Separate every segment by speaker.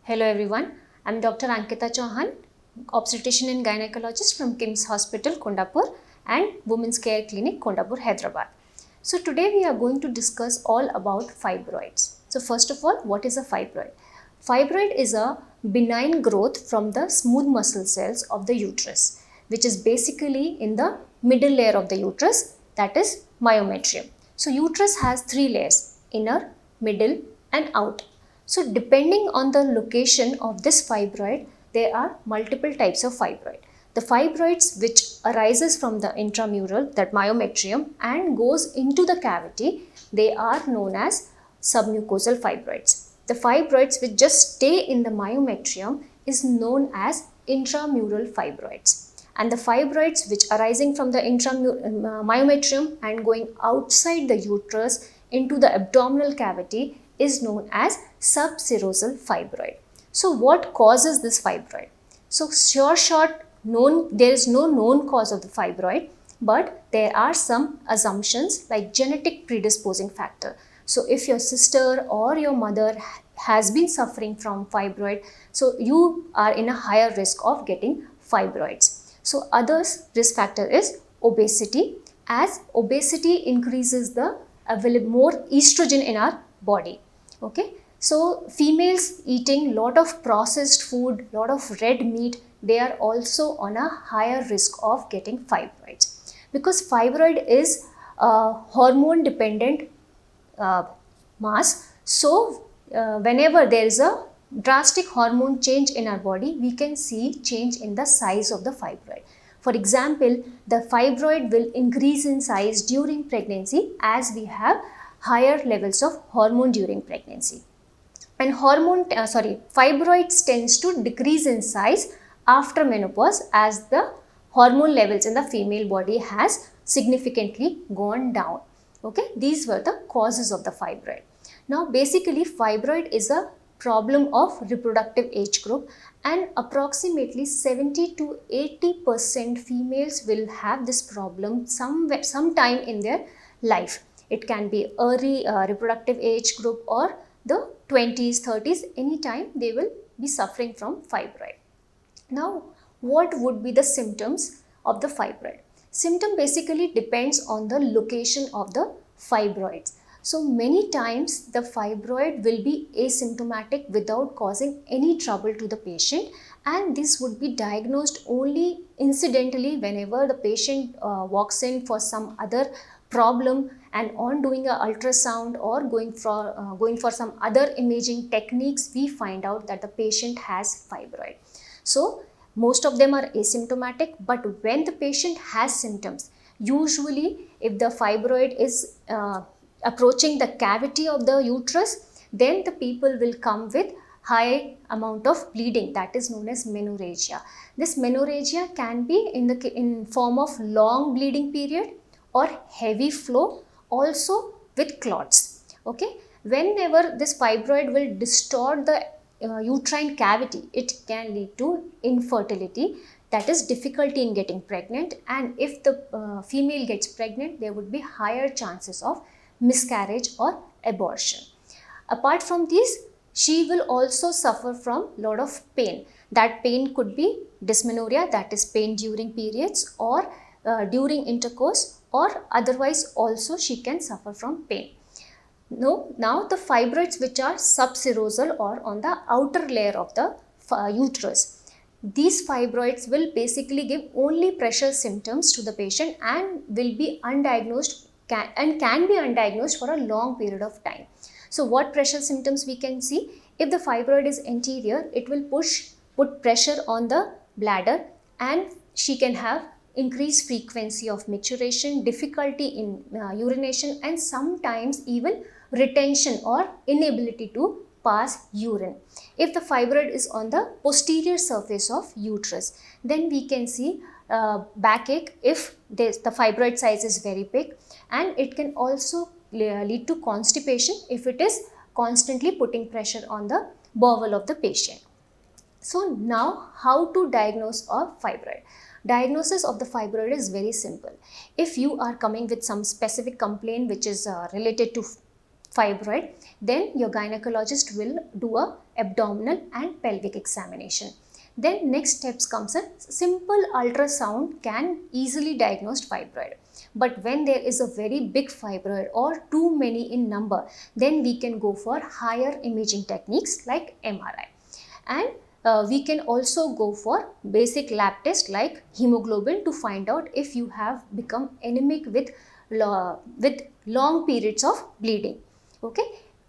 Speaker 1: Hello everyone, I am Dr. Ankita Chauhan, obstetrician and gynecologist from KIMS Hospital, Kondapur and Women's Care Clinic, Kondapur, Hyderabad. So today we are going to discuss all about fibroids. So first of all, what is a fibroid? Fibroid is a benign growth from the smooth muscle cells of the uterus, which is basically in the middle layer of the uterus, that is myometrium. So uterus has three layers: inner, middle and outer. So depending on the location of this fibroid, there are multiple types of fibroid. The fibroids which arises from the intramural, that myometrium, and goes into the cavity, they are known as submucosal fibroids. The fibroids which just stay in the myometrium is known as intramural fibroids. And the fibroids which arising from the myometrium and going outside the uterus into the abdominal cavity is known as subserosal fibroid. So what causes this fibroid? So there is no known cause of the fibroid, but there are some assumptions like genetic predisposing factor. So if your sister or your mother has been suffering from fibroid, so you are in a higher risk of getting fibroids. So others risk factor is obesity, as obesity increases the more estrogen in our body. Okay, so females eating lot of processed food, lot of red meat, they are also on a higher risk of getting fibroids, because fibroid is a hormone dependent mass. So whenever there is a drastic hormone change in our body, we can see change in the size of the fibroid. For example, the fibroid will increase in size during pregnancy as we have higher levels of hormone during pregnancy. And fibroids tends to decrease in size after menopause as the hormone levels in the female body has significantly gone down. Okay, these were the causes of the fibroid. Now basically fibroid is a problem of reproductive age group, and approximately 70 to 80% females will have this problem sometime in their life. It can be early reproductive age group or the 20s, 30s, anytime they will be suffering from fibroid. Now, what would be the symptoms of the fibroid? Symptom basically depends on the location of the fibroids. So many times the fibroid will be asymptomatic without causing any trouble to the patient, and this would be diagnosed only incidentally whenever the patient walks in for some other problem, and on doing an ultrasound or going for some other imaging techniques, we find out that the patient has fibroid. So most of them are asymptomatic, but when the patient has symptoms, usually if the fibroid is approaching the cavity of the uterus, then the people will come with high amount of bleeding, that is known as menorrhagia. This menorrhagia can be in form of long bleeding period or heavy flow, also with clots. Okay, whenever this fibroid will distort the uterine cavity, it can lead to infertility, that is difficulty in getting pregnant, and if the female gets pregnant, there would be higher chances of miscarriage or abortion. Apart from these, she will also suffer from lot of pain. That pain could be dysmenorrhea, that is pain during periods or during intercourse, or otherwise also she can suffer from pain. Now the fibroids which are subserosal or on the outer layer of the uterus, these fibroids will basically give only pressure symptoms to the patient and will be undiagnosed can be undiagnosed for a long period of time. So what pressure symptoms we can see? If the fibroid is anterior, it will put pressure on the bladder, and she can have increased frequency of micturition, difficulty in urination, and sometimes even retention or inability to pass urine. If the fibroid is on the posterior surface of uterus, then we can see backache if the fibroid size is very big, and it can also lead to constipation if it is constantly putting pressure on the bowel of the patient. So now how to diagnose a fibroid? Diagnosis of the fibroid is very simple. If you are coming with some specific complaint which is related to fibroid, then your gynecologist will do a abdominal and pelvic examination. Then next steps comes a simple ultrasound can easily diagnose fibroid. But when there is a very big fibroid or too many in number, then we can go for higher imaging techniques like MRI. And we can also go for basic lab test like hemoglobin to find out if you have become anemic with long periods of bleeding. Okay.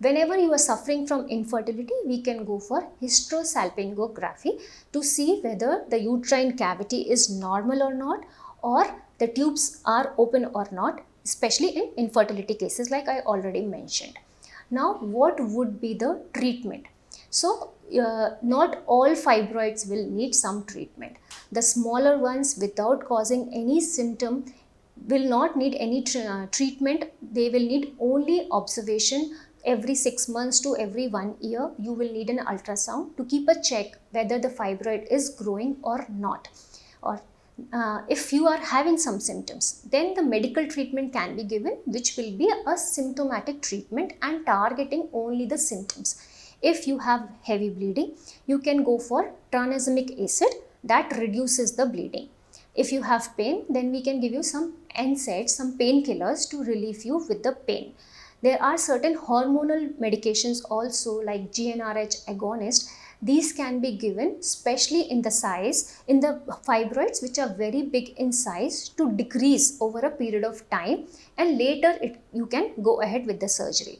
Speaker 1: Whenever you are suffering from infertility, we can go for hysterosalpingography to see whether the uterine cavity is normal or not, or the tubes are open or not, especially in infertility cases like I already mentioned. Now, what would be the treatment? So, not all fibroids will need some treatment. The smaller ones without causing any symptom will not need any treatment. They will need only observation every 6 months to every 1 year. You will need an ultrasound to keep a check whether the fibroid is growing or not. Or if you are having some symptoms, then the medical treatment can be given, which will be a symptomatic treatment and targeting only the symptoms. If you have heavy bleeding, you can go for tranexamic acid that reduces the bleeding. If you have pain, then we can give you some NSAIDs, some painkillers to relieve you with the pain. There are certain hormonal medications also like GnRH agonist. These can be given especially in the fibroids which are very big in size to decrease over a period of time, and later you can go ahead with the surgery.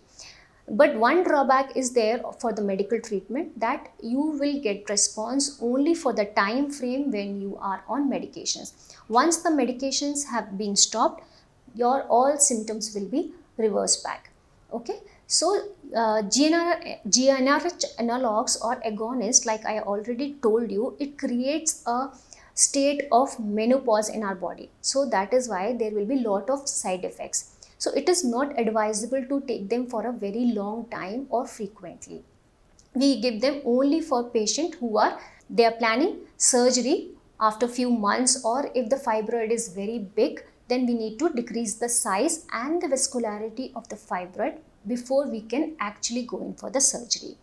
Speaker 1: But one drawback is there for the medical treatment, that you will get response only for the time frame when you are on medications. Once the medications have been stopped, your all symptoms will be reversed back. Okay, so GnRH analogs or agonists, like I already told you, it creates a state of menopause in our body. So that is why there will be lot of side effects. So it is not advisable to take them for a very long time or frequently. We give them only for patients who they are planning surgery after few months, or if the fibroid is very big, then we need to decrease the size and the vascularity of the fibroid before we can actually go in for the surgery.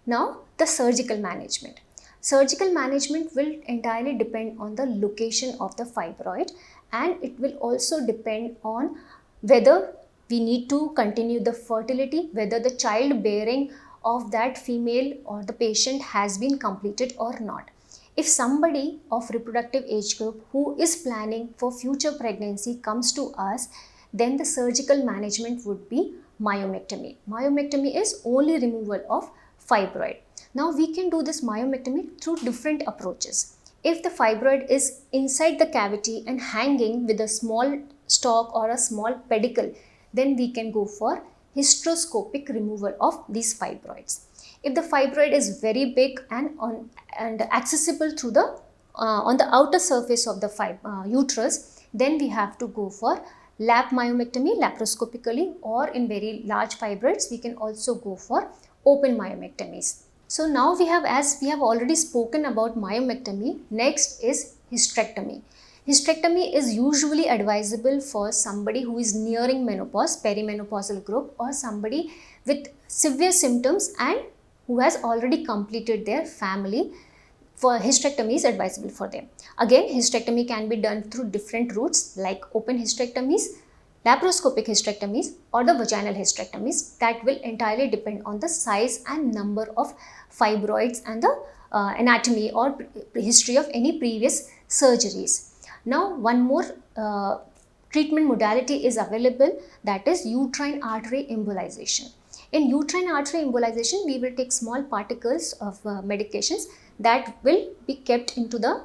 Speaker 1: Now, the surgical management. Surgical management will entirely depend on the location of the fibroid, and it will also depend on whether we need to continue the fertility, whether the childbearing of that female or the patient has been completed or not. If somebody of reproductive age group who is planning for future pregnancy comes to us, then the surgical management would be myomectomy. Myomectomy is only removal of fibroid. Now we can do this myomectomy through different approaches. If the fibroid is inside the cavity and hanging with a small stalk or a small pedicle, then we can go for hysteroscopic removal of these fibroids. If the fibroid is very big and accessible through the on the outer surface of the uterus, then we have to go for lap myomectomy laparoscopically, or in very large fibroids we can also go for open myomectomies. So now as we have already spoken about myomectomy, next is hysterectomy. Hysterectomy is usually advisable for somebody who is nearing menopause, perimenopausal group, or somebody with severe symptoms and who has already completed their family. For hysterectomy is advisable for them. Again, hysterectomy can be done through different routes like open hysterectomies, laparoscopic hysterectomies, or the vaginal hysterectomies. That will entirely depend on the size and number of fibroids and the anatomy or history of any previous surgeries. Now, one more treatment modality is available, that is uterine artery embolization. In uterine artery embolization, we will take small particles of medications that will be kept into the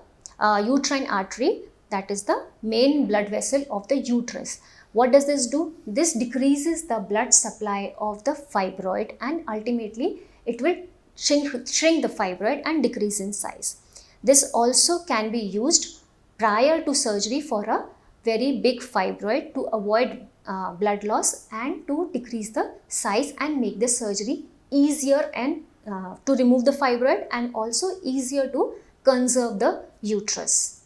Speaker 1: uterine artery, that is the main blood vessel of the uterus. What does this do? This decreases the blood supply of the fibroid, and ultimately it will shrink the fibroid and decrease in size. This also can be used prior to surgery for a very big fibroid to avoid blood loss and to decrease the size and make the surgery easier and to remove the fibroid, and also easier to conserve the uterus.